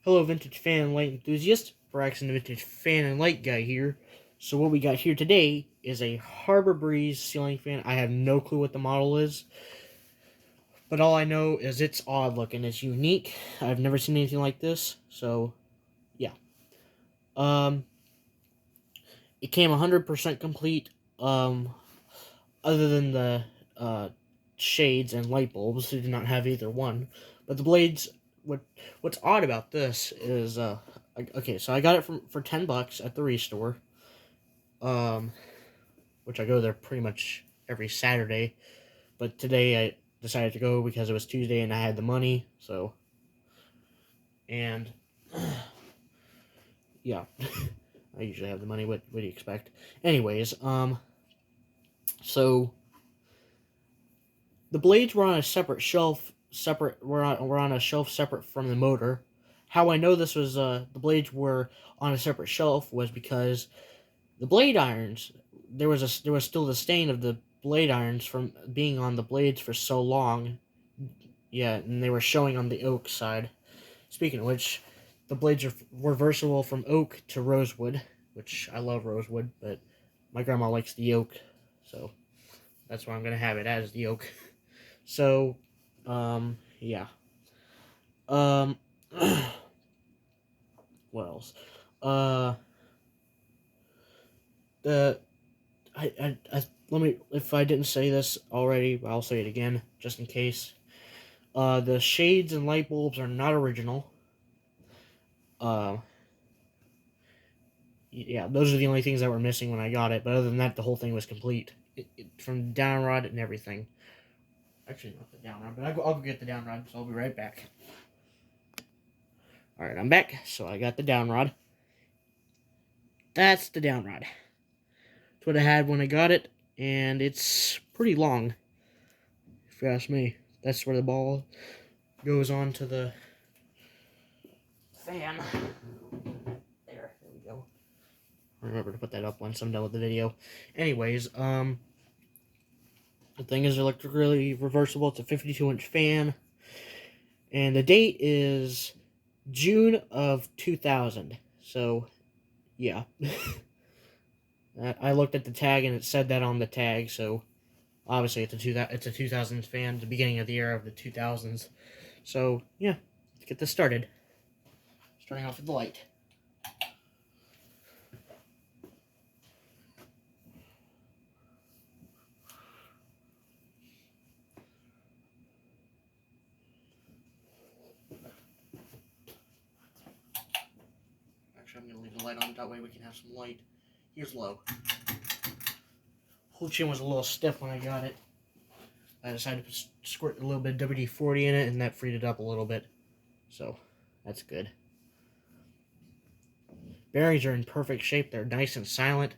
Hello, vintage fan and light enthusiast. Braxton, the vintage fan and light guy here. So what we got here today is a Harbor Breeze ceiling fan. I have no clue what the model is, but all I know is it's odd looking. It's unique. I've never seen anything like this. So, yeah. It came 100% complete. Other than the shades and light bulbs, it did not have either one. But the blades. What's odd about this is okay, so I got it for $10 at the Restore, which I go there pretty much every Saturday, but today I decided to go because it was Tuesday and I had the money, so, and yeah, I usually have the money. What do you expect? Anyways, so the blades were on a separate shelf, were on a shelf separate from the motor. How I know this was the blades were on a separate shelf was because the blade irons, there was still the stain of the blade irons from being on the blades for so long. Yeah, and they were showing on the oak side. Speaking of which, the blades are reversible from oak to rosewood, which I love rosewood, but my grandma likes the oak, so that's why I'm gonna have it as the oak. So, yeah. Um, what else? The let me, if I didn't say this already, I'll say it again just in case. The shades and light bulbs are not original. Yeah, those are the only things that were missing when I got it. But other than that, the whole thing was complete, from down rod and everything. Actually, not the down rod, but I'll go get the down rod. So I'll be right back. All right, I'm back. So I got the down rod. That's the down rod. That's what I had when I got it, and it's pretty long, if you ask me. That's where the ball goes on to the fan. There we go. I'll remember to put that up once I'm done with the video. Anyways, the thing is electrically reversible. It's a 52-inch fan, and the date is June of 2000. So, yeah. I looked at the tag and it said that on the tag, so obviously it's a 2000s fan, the beginning of the era of the 2000s. So, yeah, let's get this started. Starting off with the light. Actually, I'm going to leave the light on, that way we can have some light. Here's low. Whole chin was a little stiff when I got it. I decided to squirt a little bit of WD-40 in it, and that freed it up a little bit. So, that's good. Bearings are in perfect shape. They're nice and silent.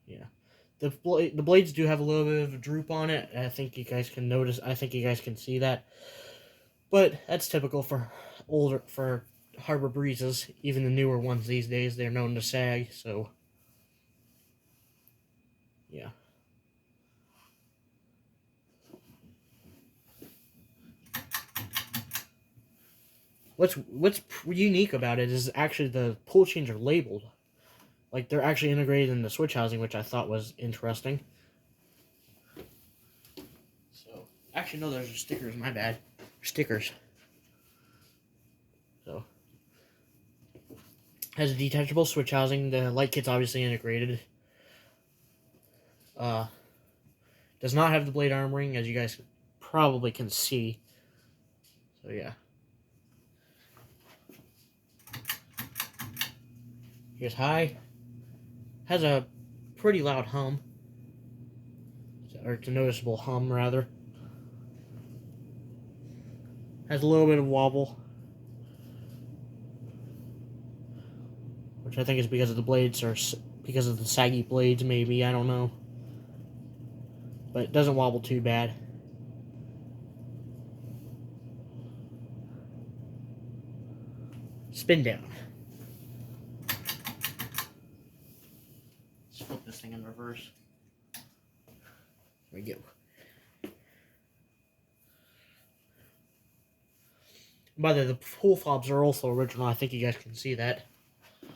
Yeah. The blades do have a little bit of a droop on it. I think you guys can notice. I think you guys can see that. But that's typical for Harbor Breezes. Even the newer ones these days, they're known to sag. So, yeah. What's unique about it is actually the pull chains are labeled. Like, they're actually integrated in the switch housing, which I thought was interesting. So, actually, no, those are stickers. My bad. Stickers. So, has a detachable switch housing. The light kit's obviously integrated. Does not have the blade arm ring, as you guys probably can see. So, yeah. Here's high. Has a pretty loud hum. Or it's a noticeable hum, rather. Has a little bit of wobble. Which I think is because of the blades, or because of the saggy blades, maybe. I don't know. But it doesn't wobble too bad. Spin down. flip this thing in reverse. There we go. By the way, the pool fobs are also original. I think you guys can see that. It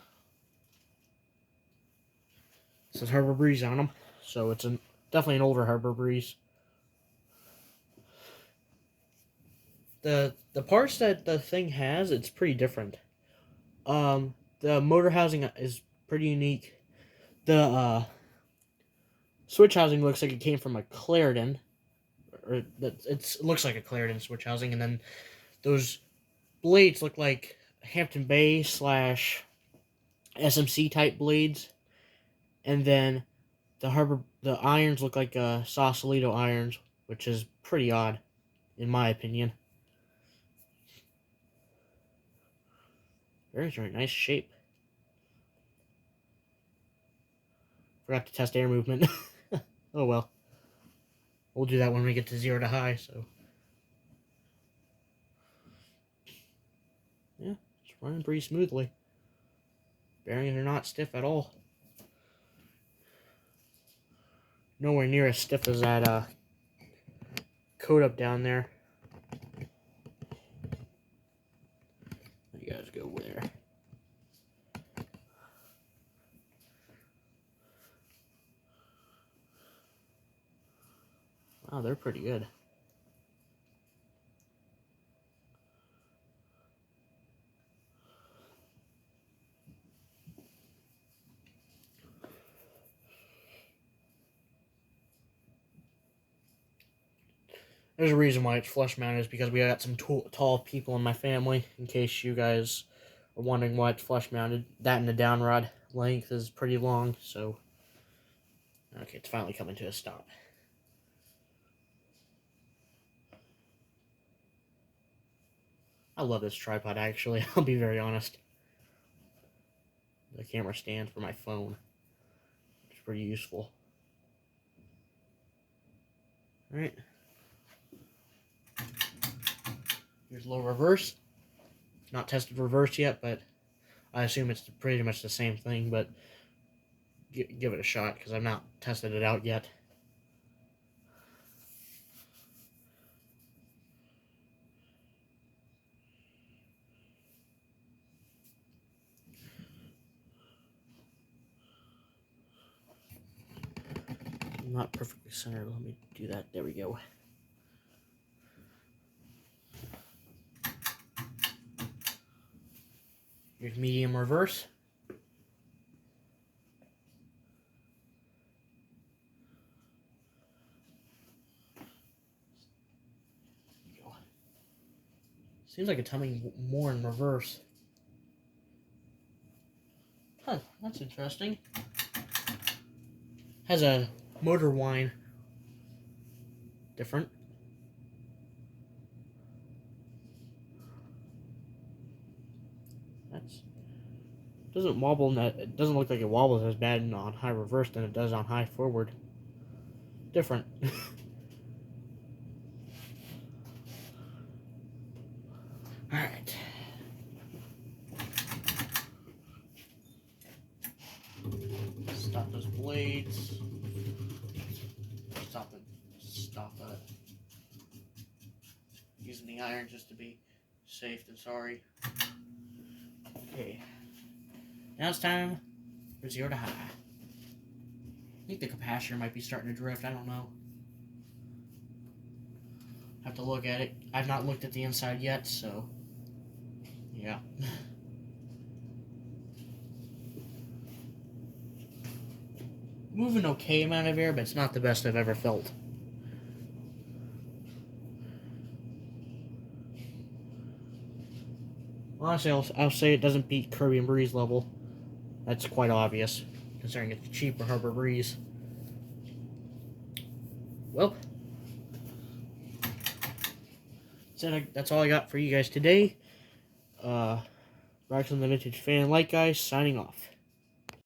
says Harbor Breeze on them, so it's definitely an older Harbor Breeze. The parts that the thing has, it's pretty different. The motor housing is pretty unique. The switch housing looks like it came from a Clarendon, or it looks like a Clarendon switch housing, and then those blades look like Hampton Bay / SMC type blades, and then the irons look like Sausalito irons, which is pretty odd, in my opinion. Very nice shape. Forgot to test air movement. Oh well. We'll do that when we get to 0 to high, so. Yeah, it's running pretty smoothly. Bearings are not stiff at all. Nowhere near as stiff as that coat up down there. You guys go there. Wow, they're pretty good. There's a reason why it's flush mounted, is because we got some tall people in my family, in case you guys are wondering why it's flush mounted. That and the down rod length is pretty long, so. Okay, it's finally coming to a stop. I love this tripod, actually. I'll be very honest. The camera stand for my phone. It's pretty useful. Alright. Here's low reverse. Not tested reverse yet, but I assume it's pretty much the same thing, but give it a shot, because I've not tested it out yet. Not perfectly centered. Let me do that. There we go. Here's medium reverse. Seems like it's humming more in reverse. Huh, that's interesting. Has a motor whine. Different. Doesn't wobble. It doesn't look like it wobbles as bad on high reverse than it does on high forward. Different. All right. Stop those blades. Stop it. Using the iron just to be safe and sorry. Okay. Now it's time for 0 to high. I think the capacitor might be starting to drift. I don't know. Have to look at it. I've not looked at the inside yet, so yeah. Moving okay amount of air, but it's not the best I've ever felt. Honestly, I'll say it doesn't beat Caribbean Breeze level. That's quite obvious, considering it's a cheaper Harbor Breeze. Well, so that's all I got for you guys today. Braxton the Vintage Fan Light Guy, signing off.